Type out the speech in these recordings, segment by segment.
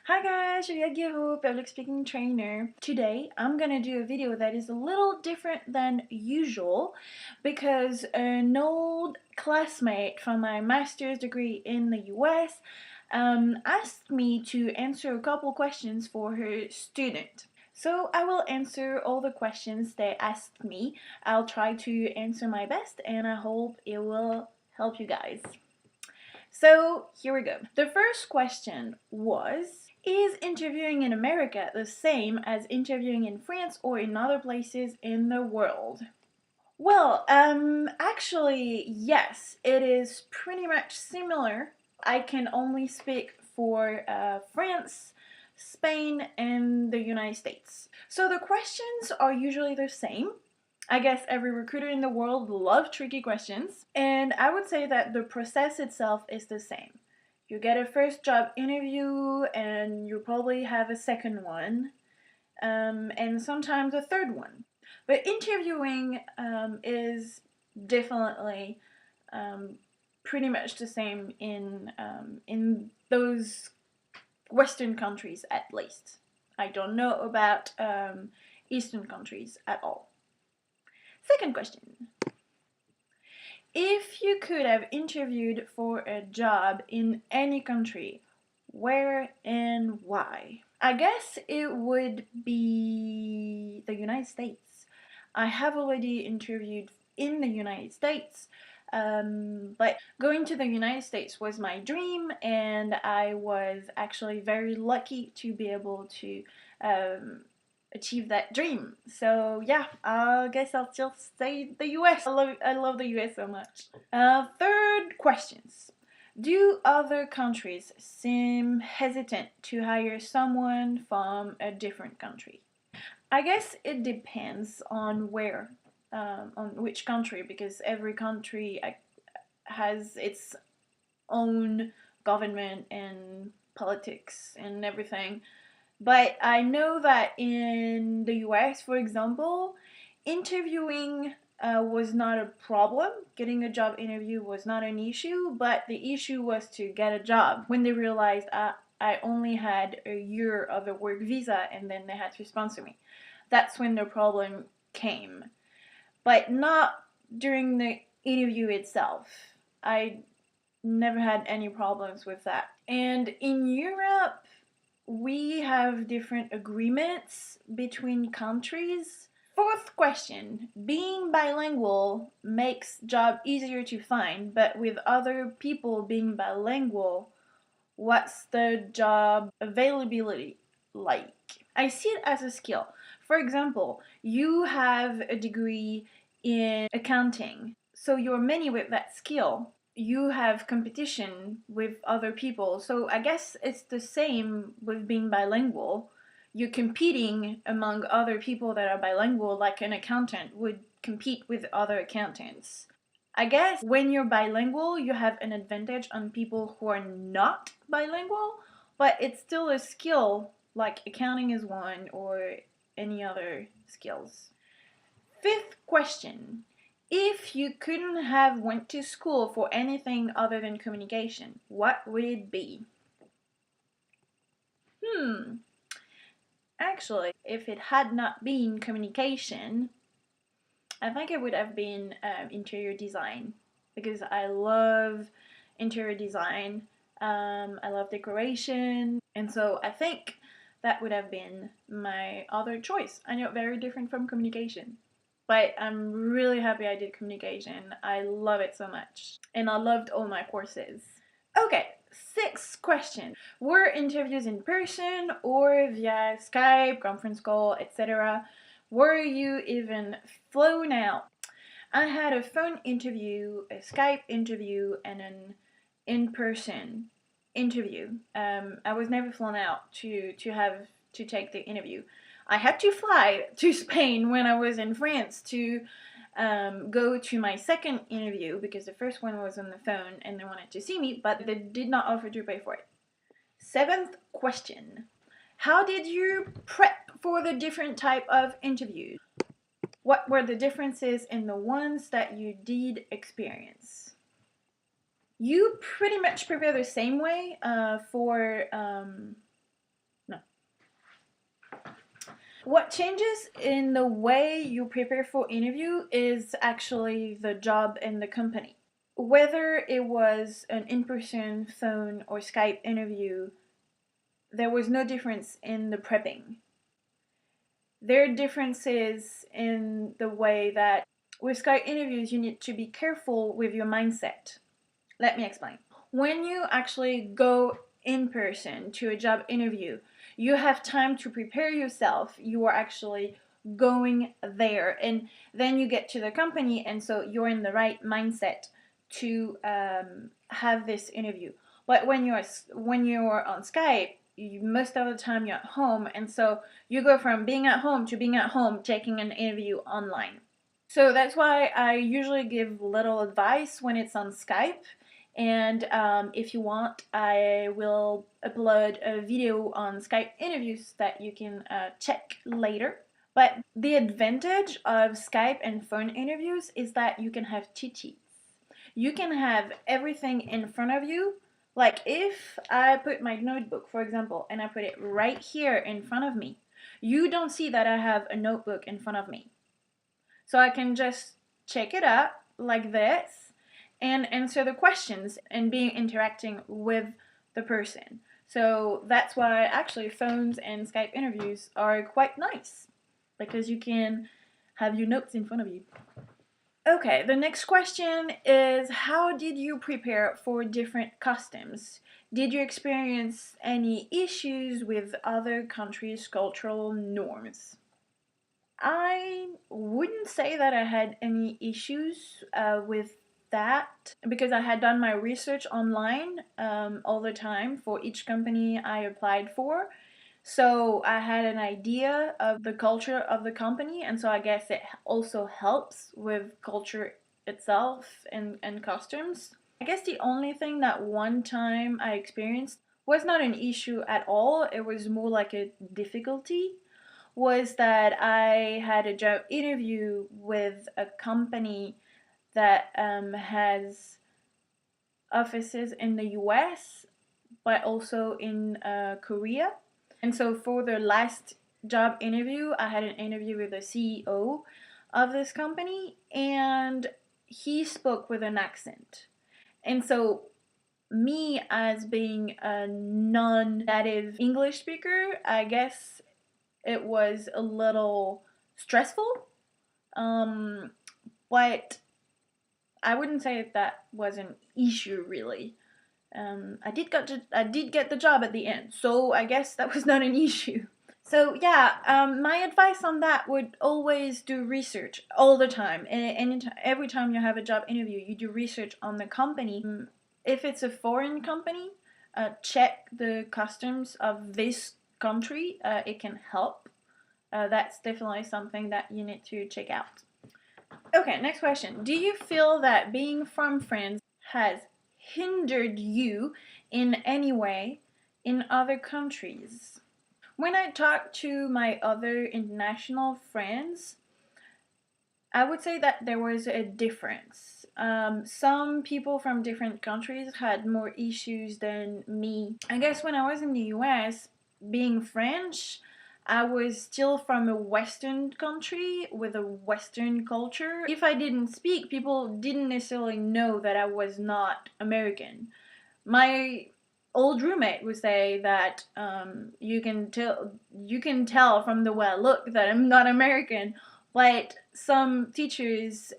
Hi guys, Juliette Guerrault, public speaking trainer. Today I'm gonna do a video that is a little different than usual because an old classmate from my master's degree in the US asked me to answer a couple questions for her student. So I will answer all the questions they asked me. I'll try to answer my best and I hope it will help you guys. So here we go. The first question was, is interviewing in America the same as interviewing in France or in other places in the world? Well, actually, yes, it is pretty much similar. I can only speak for France, Spain, and the United States. So the questions are usually the same. I guess every recruiter in the world loves tricky questions, and I would say that the process itself is the same. You get a first job interview, and you probably have a second one, and sometimes a third one. But interviewing is definitely pretty much the same in those Western countries at least. I don't know about Eastern countries at all. Second question. If you could have interviewed for a job in any country, where and why? I guess it would be the United States. I have already interviewed in the United States, but going to the United States was my dream, and I was actually very lucky to be able to achieve that dream. So yeah, I guess I'll still say the US. I love the US so much. Third questions. Do other countries seem hesitant to hire someone from a different country? I guess it depends on on which country, because every country has its own government and politics and everything. But I know that in the US, for example, interviewing was not a problem. Getting a job interview was not an issue, but the issue was to get a job. When they realized I only had a year of a work visa and then they had to sponsor me. That's when the problem came. But not during the interview itself. I never had any problems with that. And in Europe, we have different agreements between countries. Fourth question. Being bilingual makes job easier to find, but with other people being bilingual, what's the job availability like? I see it as a skill. For example, you have a degree in accounting, so you're many with that skill. You have competition with other people. So I guess it's the same with being bilingual. You're competing among other people that are bilingual, like an accountant would compete with other accountants. I guess when you're bilingual, you have an advantage on people who are not bilingual, but it's still a skill, like accounting is one or any other skills. Fifth question. If you couldn't have went to school for anything other than communication, what would it be? Actually, if it had not been communication, I think it would have been interior design, because I love interior design. I love decoration, and so I think that would have been my other choice. I know, very different from communication. But I'm really happy I did communication. I love it so much. And I loved all my courses. Okay, sixth question. Were interviews in person or via Skype, conference call, etc.? Were you even flown out? I had a phone interview, a Skype interview, and an in-person interview. I was never flown out to take the interview. I had to fly to Spain when I was in France to go to my second interview, because the first one was on the phone and they wanted to see me, but they did not offer to pay for it. Seventh question. How did you prep for the different type of interviews? What were the differences in the ones that you did experience? You pretty much prepare the same way for What changes in the way you prepare for interview is actually the job and the company. Whether it was an in-person, phone, or Skype interview, there was no difference in the prepping. There are differences in the way that with Skype interviews, you need to be careful with your mindset. Let me explain. When you actually go in person to a job interview, you have time to prepare yourself. You are actually going there, and then you get to the company, and so you're in the right mindset to have this interview. But when you're on Skype, most of the time you're at home, and so you go from being at home to being at home taking an interview online. So that's why I usually give little advice when it's on Skype. And if you want, I will upload a video on Skype interviews that you can check later. But the advantage of Skype and phone interviews is that you can have cheat sheets. You can have everything in front of you. Like if I put my notebook, for example, and I put it right here in front of me, you don't see that I have a notebook in front of me. So I can just check it out like this and answer the questions and be interacting with the person. So that's why actually phones and Skype interviews are quite nice, because you can have your notes in front of you. Okay, the next question is, how did you prepare for different customs? Did you experience any issues with other countries' cultural norms? I wouldn't say that I had any issues with that, because I had done my research online all the time for each company I applied for. So I had an idea of the culture of the company, and so I guess it also helps with culture itself and customs. I guess the only thing that one time I experienced was not an issue at all, it was more like a difficulty, was that I had a job interview with a company that has offices in the US, but also in Korea. And so for the last job interview, I had an interview with the CEO of this company, and he spoke with an accent. And so me, as being a non-native English speaker, I guess it was a little stressful, but I wouldn't say that was an issue really. I did get the job at the end, so I guess that was not an issue. So yeah, my advice on that would always do research all the time. And every time you have a job interview, you do research on the company. If it's a foreign company, check the customs of this country. It can help. That's definitely something that you need to check out. Okay, next question. Do you feel that being from France has hindered you in any way in other countries? When I talk to my other international friends, I would say that there was a difference. Some people from different countries had more issues than me. I guess when I was in the US, being French, I was still from a Western country with a Western culture. If I didn't speak, people didn't necessarily know that I was not American. My old roommate would say that you can tell from the way I look that I'm not American. But some teachers,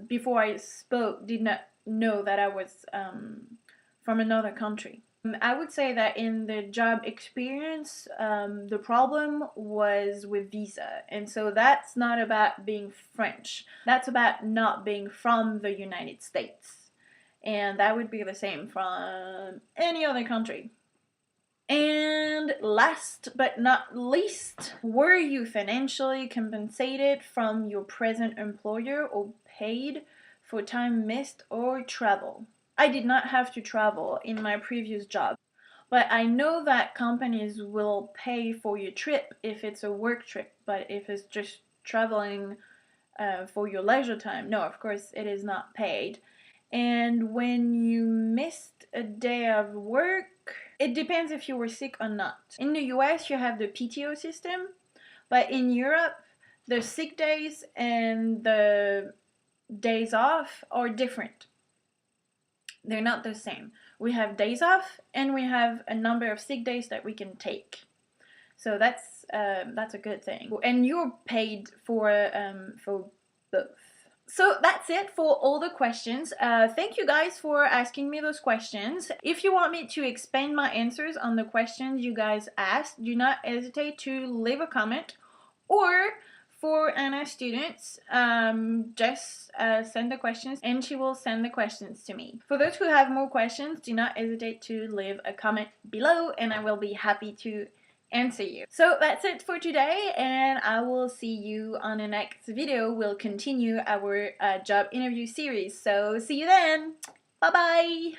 before I spoke, did not know that I was from another country. I would say that in the job experience, the problem was with visa. And so that's not about being French. That's about not being from the United States. And that would be the same from any other country. And last but not least, were you financially compensated from your present employer or paid for time missed or travel? I did not have to travel in my previous job, but I know that companies will pay for your trip if it's a work trip, but if it's just traveling for your leisure time, no, of course it is not paid. And when you missed a day of work, it depends if you were sick or not. In the US, you have the PTO system, But in Europe, the sick days and the days off are different. They're not the same. We have days off and we have a number of sick days that we can take. So that's a good thing. And you're paid for both. So that's it for all the questions. Thank you guys for asking me those questions. If you want me to expand my answers on the questions you guys asked, do not hesitate to leave a comment. Or for Anna's students, just send the questions and she will send the questions to me. For those who have more questions, do not hesitate to leave a comment below and I will be happy to answer you. So that's it for today, and I will see you on the next video. We'll continue our job interview series. So see you then. Bye bye.